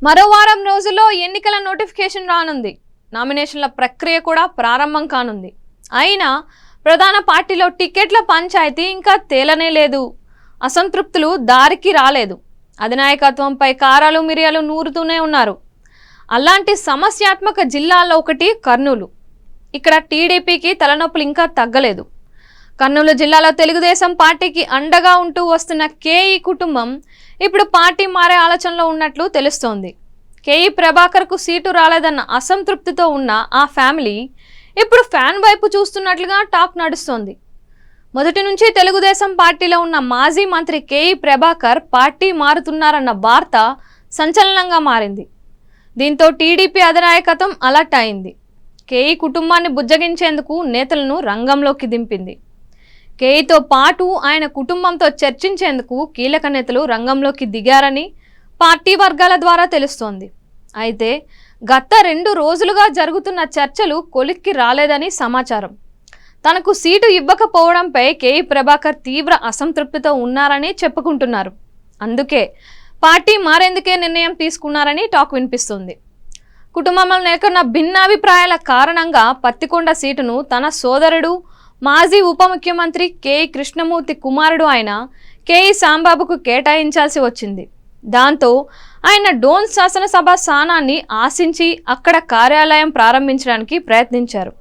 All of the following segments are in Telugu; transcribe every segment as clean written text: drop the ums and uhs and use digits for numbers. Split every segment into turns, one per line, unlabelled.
మరో వారం రోజుల్లో ఎన్నికల నోటిఫికేషన్ రానుంది. నామినేషన్ల ప్రక్రియ కూడా ప్రారంభం కానుంది. అయినా ప్రధాన పార్టీలో టికెట్ల పంచాయతీ ఇంకా తేలనే లేదు. అసంతృప్తులు దారికి రాలేదు. అధినాయకత్వంపై కారాలు మిరియాలు నూరుతూనే ఉన్నారు. అలాంటి సమస్యాత్మక జిల్లాల్లో ఒకటి కర్నూలు. ఇక్కడ టీడీపీకి తలనొప్పులు ఇంకా తగ్గలేదు. కర్నూలు జిల్లాలో తెలుగుదేశం పార్టీకి అండగా ఉంటూ వస్తున్న కేఈ కుటుంబం ఇప్పుడు పార్టీ మారే ఆలోచనలో ఉన్నట్లు తెలుస్తోంది. కేఈ ప్రభాకర్కు సీటు రాలేదన్న అసంతృప్తితో ఉన్న ఆ ఫ్యామిలీ ఇప్పుడు ఫ్యాన్ వైపు చూస్తున్నట్లుగా టాక్ నడుస్తోంది. మొదటి నుంచి తెలుగుదేశం పార్టీలో ఉన్న మాజీ మంత్రి కేఈ ప్రభాకర్ పార్టీ మారుతున్నారన్న వార్త సంచలనంగా మారింది. దీంతో టీడీపీ అధినాయకత్వం అలర్ట్ అయింది. కేఈ కుటుంబాన్ని బుజ్జగించేందుకు నేతలను రంగంలోకి దింపింది. కేఈతో పాటు ఆయన కుటుంబంతో చర్చించేందుకు కీలక నేతలు రంగంలోకి దిగారని పార్టీ వర్గాల ద్వారా తెలుస్తోంది. అయితే గత 2 రోజులుగా జరుగుతున్న చర్చలు కొలిక్కి రాలేదని సమాచారం. తనకు సీటు ఇవ్వకపోవడంపై కేఈ ప్రభాకర్ తీవ్ర అసంతృప్తితో ఉన్నారని చెప్పుకుంటున్నారు. అందుకే పార్టీ మారేందుకే నిర్ణయం తీసుకున్నారని టాక్ వినిపిస్తుంది. కుటుంబంలో నెలకొన్న భిన్నాభిప్రాయాల కారణంగా పత్తికొండ సీటును తన సోదరుడు మాజీ ఉప ముఖ్యమంత్రి కేఈ కృష్ణమూర్తి కుమారుడు ఆయన కేఈ సాంబాబుకు కేటాయించాల్సి వచ్చింది. దాంతో ఆయన డోన్ శాసనసభ స్థానాన్ని ఆశించి అక్కడ కార్యాలయం ప్రారంభించడానికి ప్రయత్నించారు.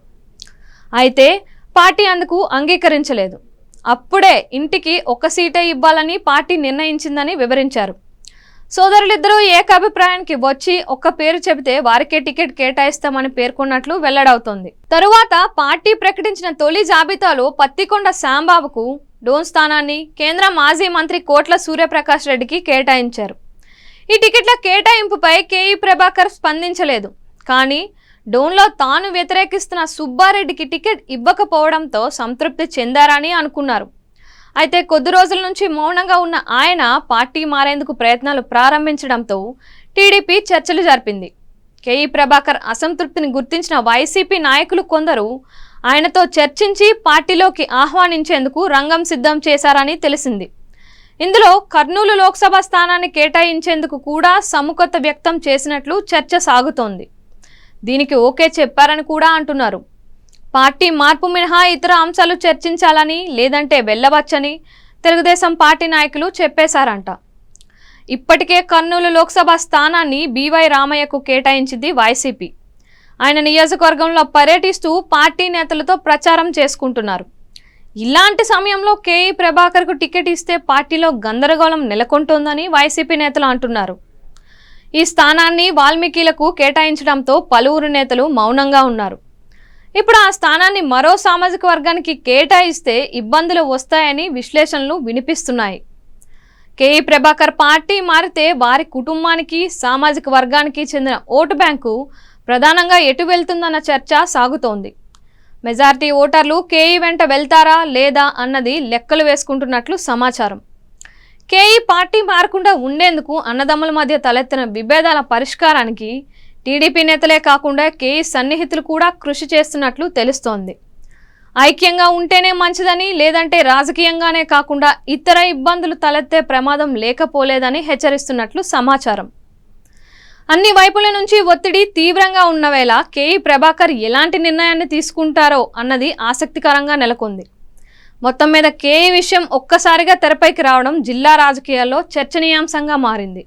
అయితే పార్టీ అందుకు అంగీకరించలేదు. అప్పుడే ఇంటికి 1 సీటే ఇవ్వాలని పార్టీ నిర్ణయించిందని వివరించారు. సోదరులిద్దరూ ఏకాభిప్రాయానికి వచ్చి ఒక్క పేరు చెబితే వారికే టికెట్ కేటాయిస్తామని పేర్కొన్నట్లు వెల్లడవుతోంది. తరువాత పార్టీ ప్రకటించిన తొలి జాబితాలో పత్తికొండ శాంబాబుకు డోన్ స్థానాన్ని కేంద్ర మాజీ మంత్రి కోట్ల సూర్యప్రకాష్ రెడ్డికి కేటాయించారు. ఈ టికెట్ల కేటాయింపుపై కేఈ ప్రభాకర్ స్పందించలేదు. కానీ డోన్లో తాను వ్యతిరేకిస్తున్న సుబ్బారెడ్డికి టికెట్ ఇవ్వకపోవడంతో సంతృప్తి చెందారని అనుకున్నారు. అయితే కొద్ది రోజుల నుంచి మౌనంగా ఉన్న ఆయన పార్టీ మారేందుకు ప్రయత్నాలు ప్రారంభించడంతో టీడీపీ చర్చలు జరిపింది. కేఈ ప్రభాకర్ అసంతృప్తిని గుర్తించిన వైసీపీ నాయకులు కొందరు ఆయనతో చర్చించి పార్టీలోకి ఆహ్వానించేందుకు రంగం సిద్ధం చేశారని తెలిసింది. ఇందులో కర్నూలు లోక్సభ స్థానాన్ని కేటాయించేందుకు కూడా సముఖత వ్యక్తం చేసినట్లు చర్చ సాగుతోంది. దీనికి ఓకే చెప్పారని కూడా అంటున్నారు. పార్టీ మార్పు మినహా ఇతర అంశాలు చర్చించాలని లేదంటే వెళ్ళవచ్చని తెలుగుదేశం పార్టీ నాయకులు చెప్పేశారంట. ఇప్పటికే కర్నూలు లోక్సభ స్థానాన్ని బీవై రామయ్యకు కేటాయించింది వైసీపీ. ఆయన నియోజకవర్గంలో పర్యటిస్తూ పార్టీ నేతలతో ప్రచారం చేసుకుంటున్నారు. ఇలాంటి సమయంలో కేఈ ప్రభాకర్కు టికెట్ ఇస్తే పార్టీలో గందరగోళం నెలకొంటోందని వైసీపీ నేతలు అంటున్నారు. ఈ స్థానాన్ని వాల్మీకిలకు కేటాయించడంతో పలువురు నేతలు మౌనంగా ఉన్నారు. ఇప్పుడు ఆ స్థానాన్ని మరో సామాజిక వర్గానికి కేటాయిస్తే ఇబ్బందులు వస్తాయని విశ్లేషణలు వినిపిస్తున్నాయి. కేఈ ప్రభాకర్ పార్టీ మారితే వారి కుటుంబానికి సామాజిక వర్గానికి చెందిన ఓటు బ్యాంకు ప్రధానంగా ఎటు వెళ్తుందన్న చర్చ సాగుతోంది. మెజారిటీ ఓటర్లు కేఈ వెంట వెళ్తారా లేదా అన్నది లెక్కలు వేసుకుంటున్నట్లు సమాచారం. కేఈ పార్టీ మారకుండా ఉండేందుకు అన్నదమ్ముల మధ్య తలెత్తిన విభేదాల పరిష్కారానికి టీడీపీ నేతలే కాకుండా కేఈ సన్నిహితులు కూడా కృషి చేస్తున్నట్లు తెలుస్తోంది. ఐక్యంగా ఉంటేనే మంచిదని లేదంటే రాజకీయంగానే కాకుండా ఇతర ఇబ్బందులు తలెత్తే ప్రమాదం లేకపోలేదని హెచ్చరిస్తున్నట్లు సమాచారం. అన్ని వైపుల నుంచి ఒత్తిడి తీవ్రంగా ఉన్న వేళ కేఈ ప్రభాకర్ ఎలాంటి నిర్ణయాన్ని తీసుకుంటారో అన్నది ఆసక్తికరంగా నెలకొంది. మొత్తం మీద కేఈ విషయం ఒక్కసారిగా తెరపైకి రావడం జిల్లా రాజకీయాల్లో చర్చనీయాంశంగా మారింది.